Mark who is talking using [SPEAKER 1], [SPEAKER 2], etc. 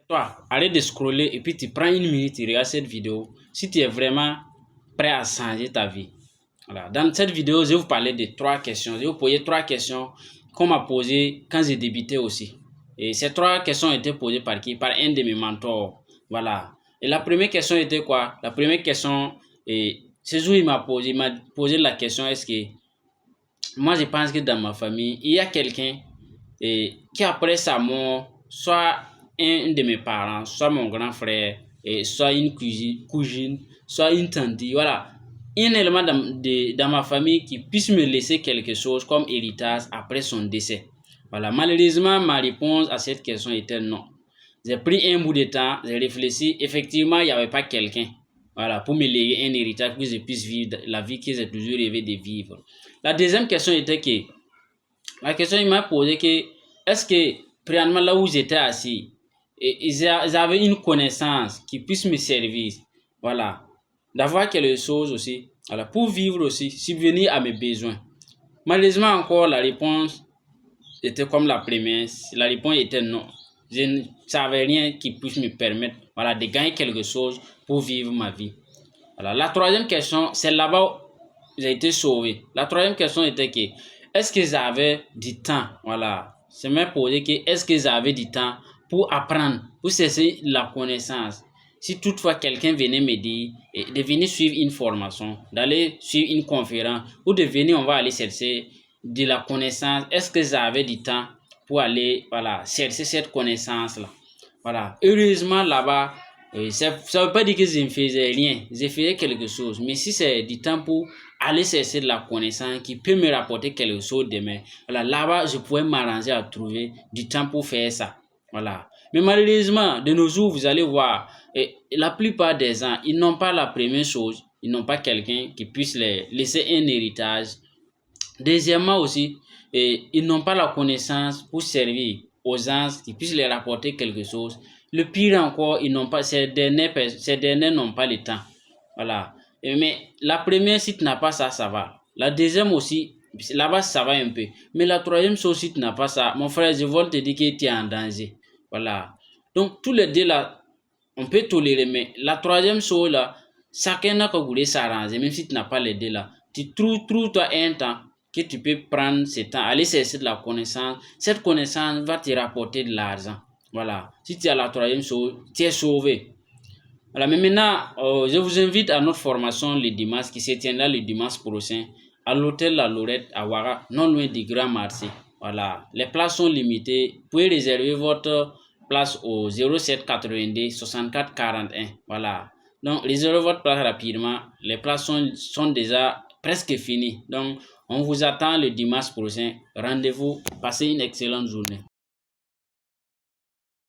[SPEAKER 1] Toi, arrête de scroller et puis tu prends une minute, tu regardes cette vidéo. Si tu es vraiment prêt à changer ta vie. Voilà. Dans cette vidéo, je vais vous parler de 3 questions. Je vais vous poser 3 questions qu'on m'a posées quand j'ai débuté aussi. Et ces 3 questions ont été posées par qui? Par un de mes mentors. Voilà. Et la première question était quoi? La première question, ce jour, il m'a posé la question, est-ce que moi, je pense que dans ma famille, il y a quelqu'un qui, après sa mort, soit un de mes parents, soit mon grand frère, soit une cousine, soit une tante, voilà, un élément dans ma famille qui puisse me laisser quelque chose comme héritage après son décès. Voilà, malheureusement, ma réponse à cette question était non. J'ai pris un bout de temps, j'ai réfléchi, effectivement, il n'y avait pas quelqu'un, voilà, pour me léguer un héritage pour que je puisse vivre la vie que j'ai toujours rêvé de vivre. La deuxième question était que, la question il m'a posé que, est-ce que, préalablement là où j'étais assis, ils avaient une connaissance qui puisse me servir, voilà, d'avoir quelque chose aussi, voilà, pour vivre aussi, subvenir à mes besoins. Malheureusement encore, la réponse était comme la première, la réponse était non. Je ne savais rien qui puisse me permettre, voilà, de gagner quelque chose pour vivre ma vie. Voilà. La troisième question, c'est là-bas où j'ai été sauvé. La troisième question était que, est-ce que j'avais du temps? Voilà. Je m'ai posé que, est-ce que j'avais du temps pour apprendre, pour cesser la connaissance? Si toutefois quelqu'un venait me dire de venir suivre une formation, d'aller suivre une conférence, ou de venir, on va aller chercher de la connaissance, est-ce que j'avais du temps pour aller, voilà, chercher cette connaissance-là? Voilà. Heureusement, là-bas, ça ne veut pas dire que je ne faisais rien, je faisais quelque chose. Mais si c'est du temps pour aller chercher de la connaissance qui peut me rapporter quelque chose demain, voilà, là-bas, je pouvais m'arranger à trouver du temps pour faire ça. Voilà. Mais malheureusement, de nos jours, vous allez voir, la plupart des gens, ils n'ont pas la première chose, ils n'ont pas quelqu'un qui puisse les laisser un héritage. Deuxièmement aussi, ils n'ont pas la connaissance pour servir aux gens qui puissent les rapporter quelque chose. Le pire encore, ils n'ont pas, ces derniers n'ont pas le temps. Voilà. Mais la première, si tu n'as pas ça, ça va. La deuxième aussi, là-bas, ça va un peu. Mais la troisième chose, si tu n'as pas ça, mon frère, je veux te dire que tu es en danger. Voilà. Donc, tous les deux là, on peut tolérer. Mais la troisième chose là, chacun n'a qu'à vouloir s'arranger, même si tu n'as pas les deux là. Tu trouves-toi un temps que tu peux prendre ce temps, aller chercher de la connaissance. Cette connaissance va te rapporter de l'argent. Voilà. Si tu as la troisième chose, tu es sauvé. Voilà. Mais maintenant, je vous invite à notre formation le dimanche qui se tiendra le dimanche prochain à l'hôtel La Lorette à Ouara, non loin du Grand Marché. Voilà. Les places sont limitées. Vous pouvez réserver votre place au 07 82 64 41. Voilà. Donc, réservez votre place rapidement. Les places sont déjà presque finies. Donc, on vous attend le dimanche prochain. Rendez-vous. Passez une excellente journée.